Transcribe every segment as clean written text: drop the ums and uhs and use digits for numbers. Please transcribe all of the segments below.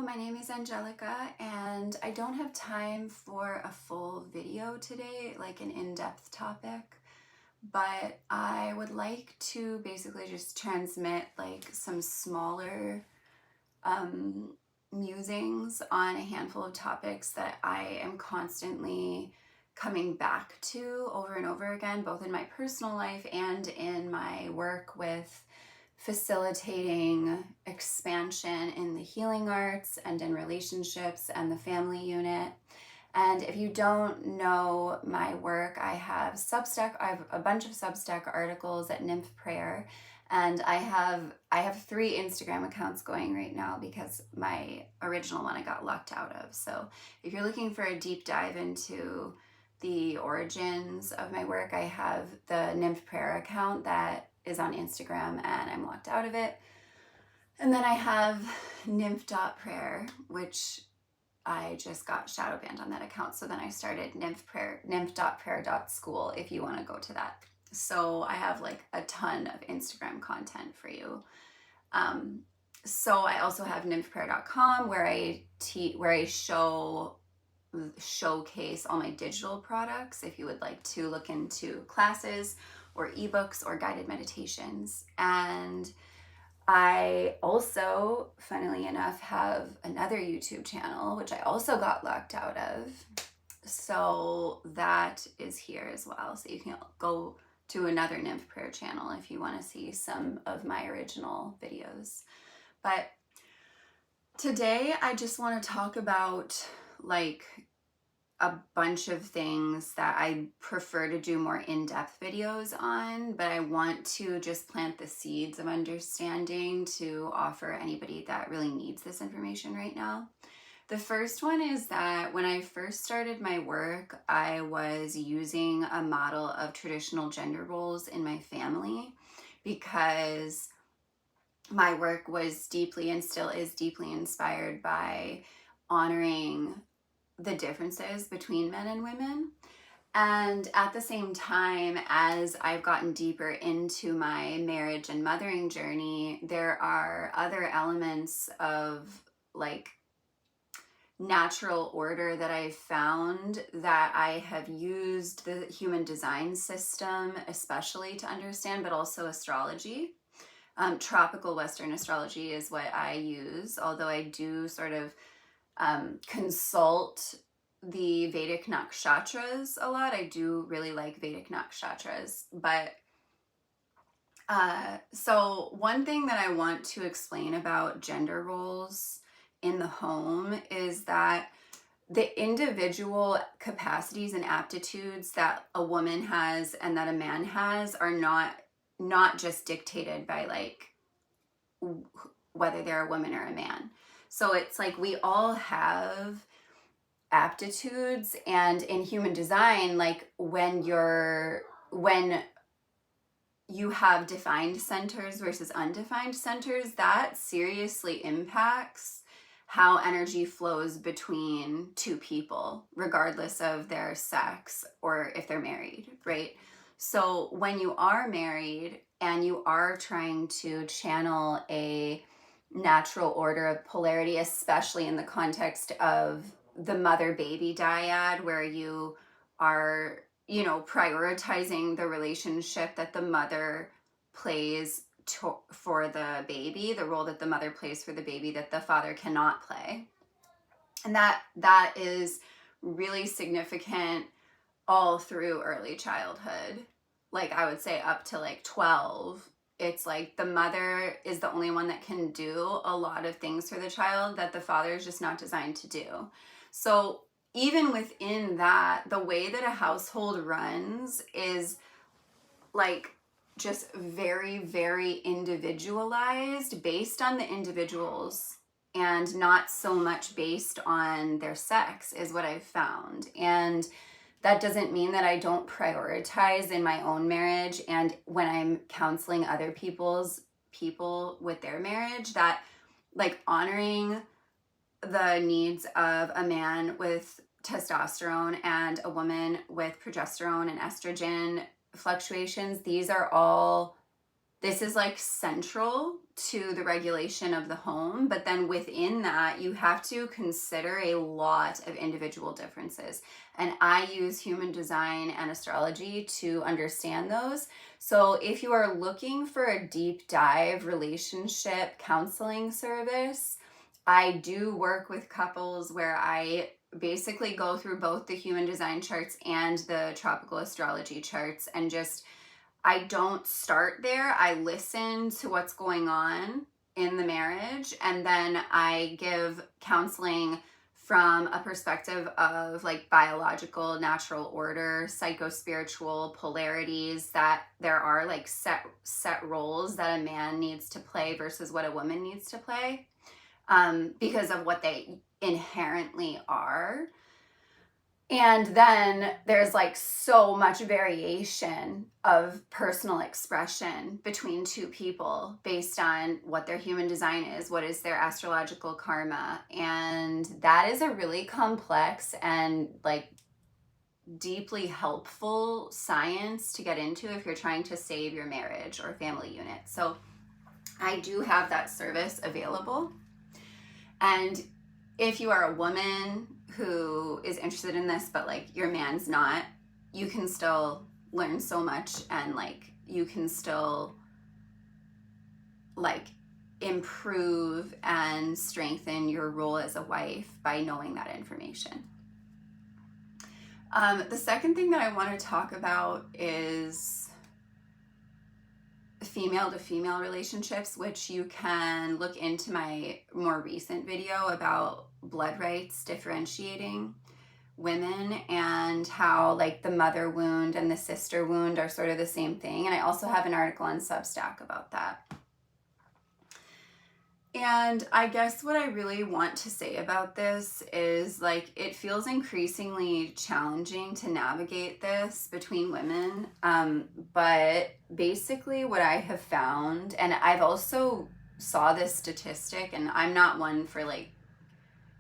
my name is Angelica, and I don't have time for a full video today, like an in-depth topic, but I would like to basically just transmit like some smaller musings on a handful of topics that I am constantly coming back to over and over again, both in my personal life and in my work with facilitating expansion in the healing arts and in relationships and the family unit. And if you don't know my work, I have a bunch of Substack articles at Nymph Prayer, and I have 3 Instagram accounts going right now because my original one I got locked out of. So if you're looking for a deep dive into the origins of my work, I have the Nymph Prayer account that is on Instagram and I'm locked out of it. And then I have nymph.prayer, which I just got shadow banned on that account. So then I started nymph.prayer.school if you want to go to that. So I have like a ton of Instagram content for you. So I also have nymphprayer.com where I showcase all my digital products if you would like to look into classes or ebooks or guided meditations. And I also, funnily enough, have another YouTube channel, which I also got locked out of. So that is here as well. So you can go to another Nymph Prayer channel if you want to see some of my original videos. But today I just want to talk about like a bunch of things that I prefer to do more in-depth videos on, but I want to just plant the seeds of understanding to offer anybody that really needs this information right now. The first one is that when I first started my work, I was using a model of traditional gender roles in my family because my work was deeply and still is deeply inspired by honoring the differences between men and women. And at the same time, as I've gotten deeper into my marriage and mothering journey, there are other elements of like natural order that I've found that I have used the human design system, especially to understand, but also astrology. Tropical Western astrology is what I use, although I do sort of consult the Vedic nakshatras a lot. I do really like Vedic nakshatras, but so one thing that I want to explain about gender roles in the home is that the individual capacities and aptitudes that a woman has and that a man has are not just dictated by like whether they're a woman or a man. So it's like we all have aptitudes, and in human design, like when you have defined centers versus undefined centers, that seriously impacts how energy flows between two people, regardless of their sex or if they're married, right? So when you are married and you are trying to channel a natural order of polarity, especially in the context of the mother-baby dyad, where you are, prioritizing the relationship that the mother plays for the baby, the role that the mother plays for the baby that the father cannot play. And that is really significant all through early childhood. Like I would say up to like 12, it's like the mother is the only one that can do a lot of things for the child that the father is just not designed to do. So even within that, the way that a household runs is like just very, very individualized based on the individuals and not so much based on their sex is what I've found. And that doesn't mean that I don't prioritize in my own marriage and when I'm counseling other people with their marriage, that like honoring the needs of a man with testosterone and a woman with progesterone and estrogen fluctuations, these are all this is like central to the regulation of the home, but then within that, you have to consider a lot of individual differences. And I use human design and astrology to understand those. So if you are looking for a deep dive relationship counseling service, I do work with couples where I basically go through both the human design charts and the tropical astrology charts, and just, I don't start there. I listen to what's going on in the marriage, and then I give counseling from a perspective of like biological, natural order, psycho-spiritual polarities, that there are like set roles that a man needs to play versus what a woman needs to play, because of what they inherently are. And then there's like so much variation of personal expression between two people based on what their human design is, what is their astrological karma. And that is a really complex and like deeply helpful science to get into if you're trying to save your marriage or family unit. So I do have that service available. And if you are a woman who is interested in this, but like your man's not, you can still learn so much, and like you can still like improve and strengthen your role as a wife by knowing that information. The second thing that I want to talk about is female to female relationships, which you can look into my more recent video about blood rights differentiating women, and how like the mother wound and the sister wound are sort of the same thing. And I also have an article on Substack about that. And I guess what I really want to say about this is like, it feels increasingly challenging to navigate this between women. But basically what I have found, and I've also saw this statistic, and I'm not one for like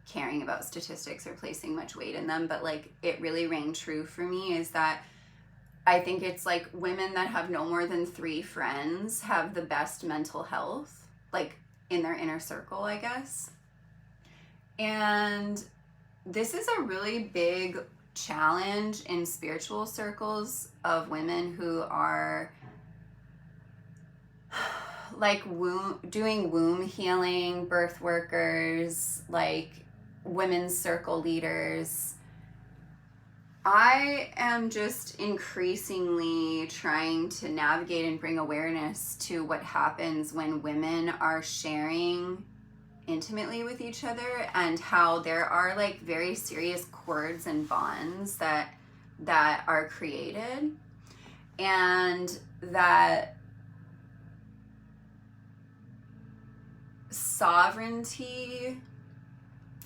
caring about statistics or placing much weight in them, but like it really rang true for me, is that I think it's like women that have no more than 3 friends have the best mental health, like in their inner circle, I guess. And this is a really big challenge in spiritual circles of women who are like doing womb healing, birth workers, like women's circle leaders. I am just increasingly trying to navigate and bring awareness to what happens when women are sharing intimately with each other, and how there are like very serious cords and bonds that are created, and that sovereignty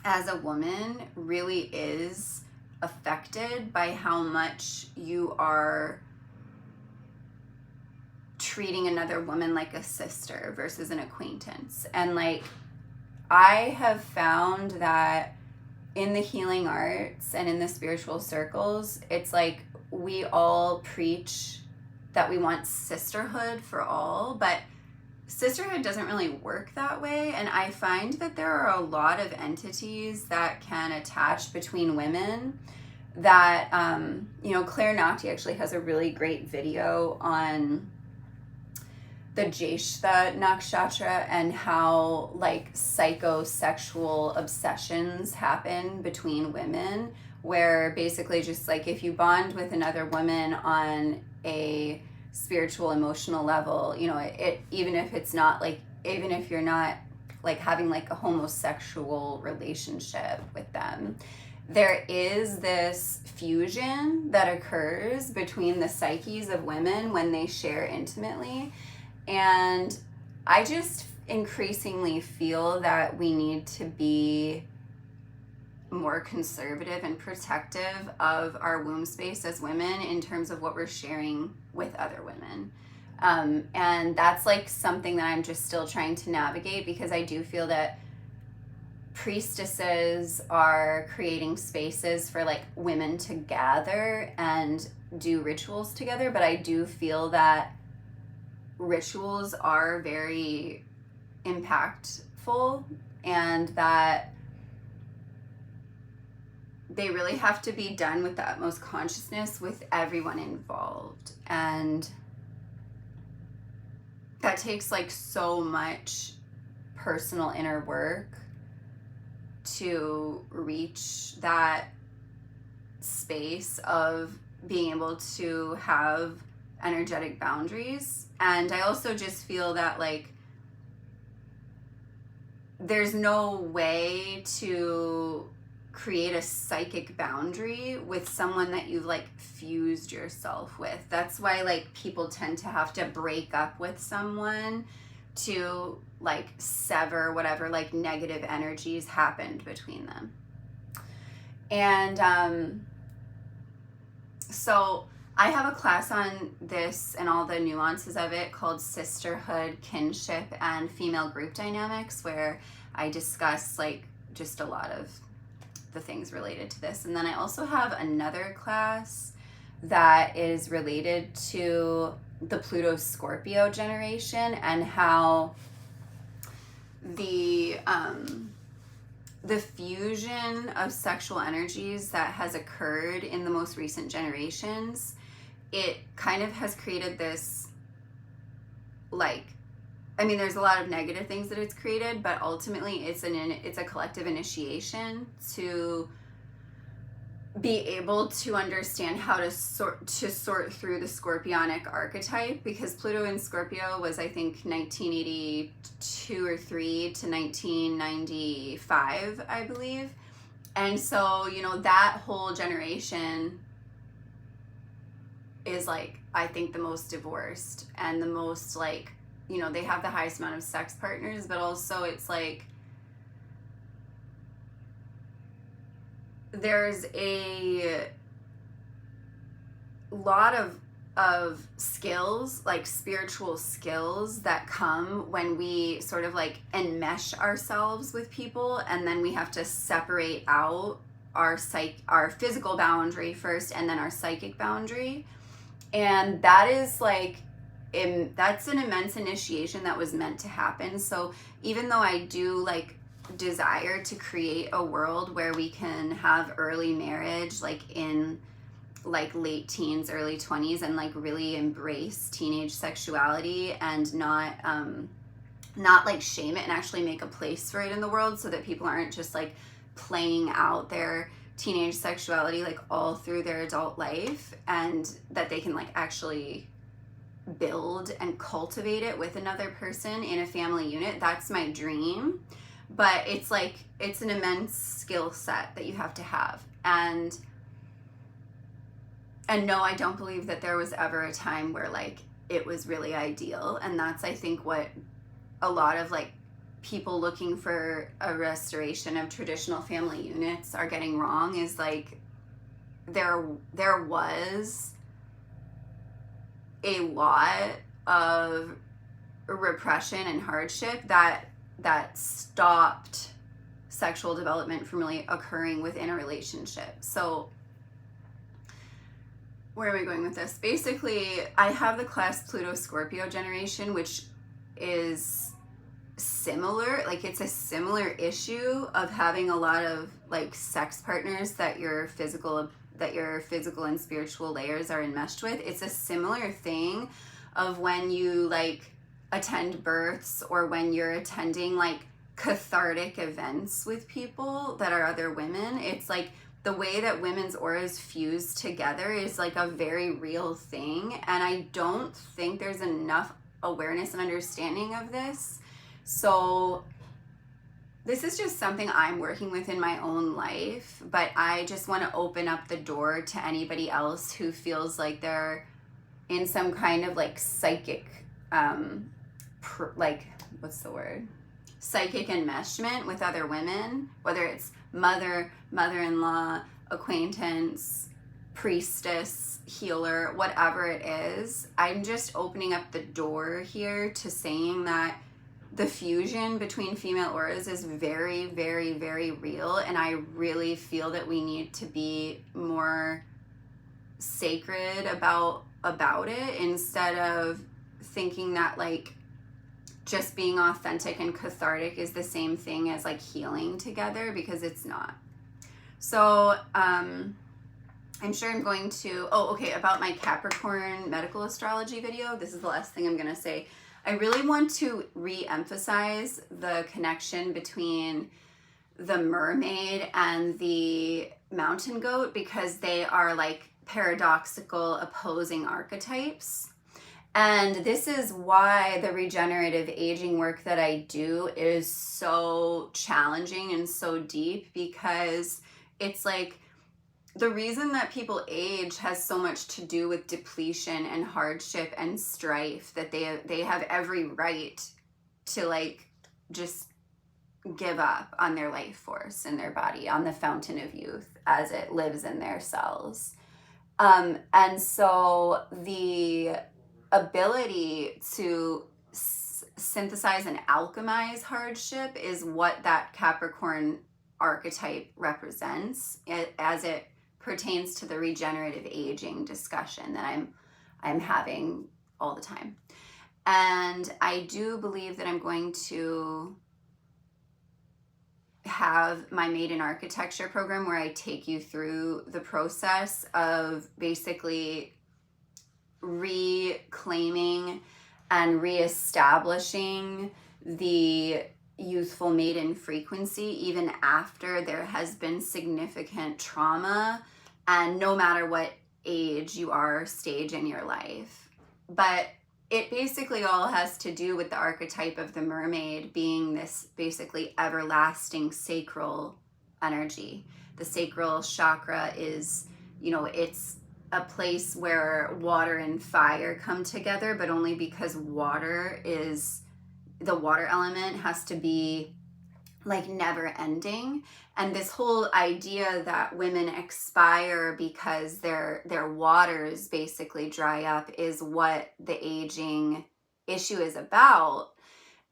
as a woman really is affected by how much you are treating another woman like a sister versus an acquaintance. And like, I have found that in the healing arts and in the spiritual circles, it's like we all preach that we want sisterhood for all, but sisterhood doesn't really work that way. And I find that there are a lot of entities that can attach between women that, Claire Nati actually has a really great video on the Jeshta nakshatra and how like psychosexual obsessions happen between women, where basically just like if you bond with another woman on a spiritual emotional level, it even if you're not like having like a homosexual relationship with them, there is this fusion that occurs between the psyches of women when they share intimately. And I just increasingly feel that we need to be more conservative and protective of our womb space as women in terms of what we're sharing with other women. And that's like something that I'm just still trying to navigate, because I do feel that priestesses are creating spaces for like women to gather and do rituals together. But I do feel that rituals are very impactful, and that they really have to be done with the utmost consciousness with everyone involved. And that takes like so much personal inner work to reach that space of being able to have energetic boundaries. And I also just feel that like there's no way to create a psychic boundary with someone that you've like fused yourself with. That's why like people tend to have to break up with someone to like sever whatever like negative energies happened between them. And so I have a class on this and all the nuances of it called Sisterhood, Kinship, and Female Group Dynamics, where I discuss like just a lot of the things related to this. And then I also have another class that is related to the Pluto Scorpio generation and how the fusion of sexual energies that has occurred in the most recent generations, it kind of has created this, like, I mean, there's a lot of negative things that it's created, but ultimately it's a collective initiation to be able to understand how to sort through the Scorpionic archetype, because Pluto in Scorpio was, I think, 1982 or 3 to 1995, I believe. And so, you know, that whole generation is like, I think, the most divorced and the most like, you know, they have the highest amount of sex partners, but also it's like there's a lot of skills, like spiritual skills, that come when we sort of like enmesh ourselves with people, and then we have to separate out our physical boundary first and then our psychic boundary. And that is like, that's an immense initiation that was meant to happen. So even though I do like desire to create a world where we can have early marriage, like in like late teens, early 20s, and like really embrace teenage sexuality and not like shame it and actually make a place for it in the world, so that people aren't just like playing out their teenage sexuality like all through their adult life, and that they can like actually build and cultivate it with another person in a family unit. That's my dream. But it's like, it's an immense skill set that you have to have. And no, I don't believe that there was ever a time where like it was really ideal. And that's, I think, what a lot of like people looking for a restoration of traditional family units are getting wrong, is like there was a lot of repression and hardship that stopped sexual development from really occurring within a relationship. So where am I going with this? Basically, I have the class Pluto Scorpio generation, which is similar. Like, it's a similar issue of having a lot of like sex partners that your physical and spiritual layers are enmeshed with. It's a similar thing of when you like attend births, or when you're attending like cathartic events with people that are other women. It's like the way that women's auras fuse together is like a very real thing, and I don't think there's enough awareness and understanding of this. So this is just something I'm working with in my own life, but I just want to open up the door to anybody else who feels like they're in some kind of like psychic psychic enmeshment with other women, whether it's mother-in-law, acquaintance, priestess, healer, whatever it is. I'm just opening up the door here to saying that the fusion between female auras is very, very, very real, and I really feel that we need to be more sacred about it, instead of thinking that like just being authentic and cathartic is the same thing as like healing together, because it's not. So I'm sure I'm going to, about my Capricorn medical astrology video, this is the last thing I'm going to say. I really want to re-emphasize the connection between the mermaid and the mountain goat, because they are like paradoxical opposing archetypes. And this is why the regenerative aging work that I do is so challenging and so deep, because it's like the reason that people age has so much to do with depletion and hardship and strife, that they have every right to like just give up on their life force in their body, on the fountain of youth as it lives in their cells. And so the ability to synthesize and alchemize hardship is what that Capricorn archetype represents as it pertains to the regenerative aging discussion that I'm having all the time. And I do believe that I'm going to have my Maiden Architecture program where I take you through the process of basically reclaiming and reestablishing the youthful maiden frequency, even after there has been significant trauma, and no matter what age you are, stage in your life. But it basically all has to do with the archetype of the mermaid being this basically everlasting sacral energy. The sacral chakra is, it's a place where water and fire come together, but only because the water element has to be like never ending. And this whole idea that women expire because their waters basically dry up is what the aging issue is about.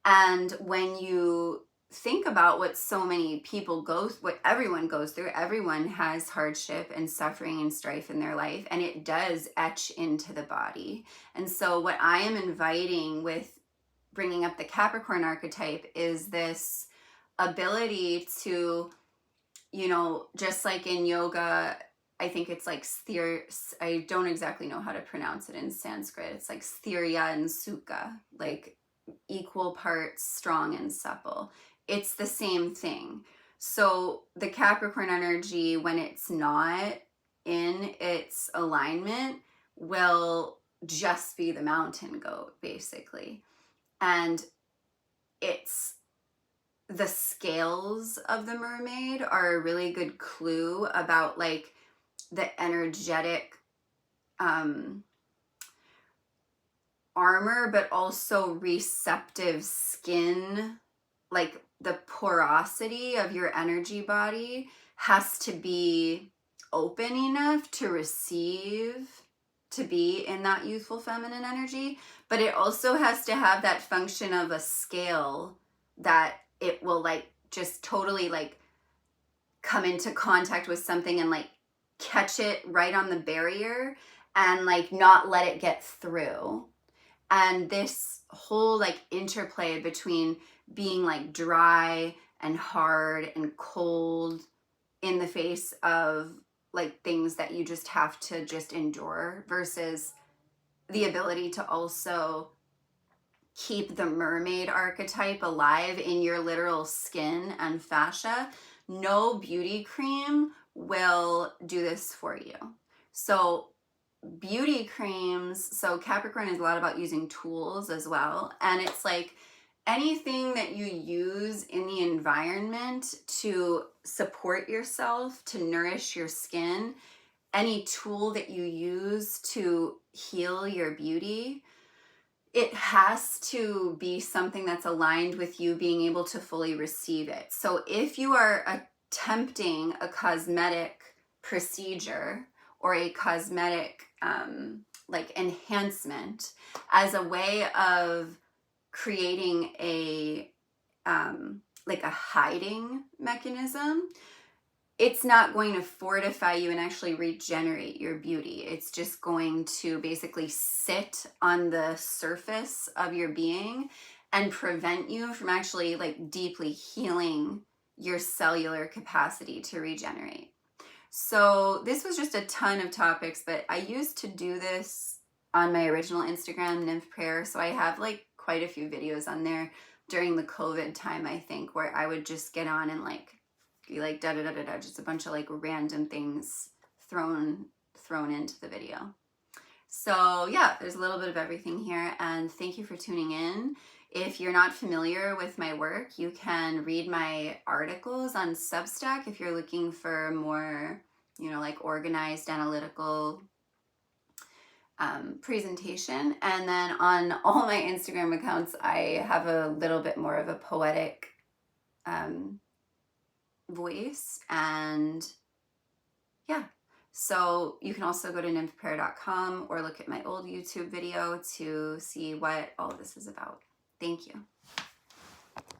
And when you think about what so many people what everyone goes through, everyone has hardship and suffering and strife in their life, and it does etch into the body. And so what I am inviting with bringing up the Capricorn archetype is this ability to, just like in yoga, I think it's like I don't exactly know how to pronounce it in Sanskrit. It's like sthirya and sukha, like equal parts strong and supple. It's the same thing. So the Capricorn energy, when it's not in its alignment, will just be the mountain goat, basically. And it's the scales of the mermaid are a really good clue about like the energetic armor, but also receptive skin. Like the porosity of your energy body has to be open enough to receive, to be in that youthful feminine energy, but it also has to have that function of a scale that it will like just totally like come into contact with something and like catch it right on the barrier and like not let it get through. And this whole like interplay between being like dry and hard and cold in the face of like things that you just have to just endure, versus the ability to also keep the mermaid archetype alive in your literal skin and fascia. No beauty cream will do this for you. So beauty creams, so Capricorn is a lot about using tools as well, and it's like anything that you use in the environment to support yourself, to nourish your skin, any tool that you use to heal your beauty, it has to be something that's aligned with you being able to fully receive it. So if you are attempting a cosmetic procedure or a cosmetic like enhancement as a way of creating a like a hiding mechanism, it's not going to fortify you and actually regenerate your beauty. It's just going to basically sit on the surface of your being and prevent you from actually like deeply healing your cellular capacity to regenerate. So this was just a ton of topics, but I used to do this on my original Instagram, Nymph Prayer. So I have like quite a few videos on there during the COVID time, I think, where I would just get on and like be like da da da da da, just a bunch of like random things thrown into the video. So yeah, there's a little bit of everything here, and thank you for tuning in. If you're not familiar with my work, you can read my articles on Substack if you're looking for more, you know, like organized analytical presentation. And then on all my Instagram accounts, I have a little bit more of a poetic voice. And yeah, so you can also go to nymphprayer.com or look at my old YouTube video to see what all of this is about. Thank you.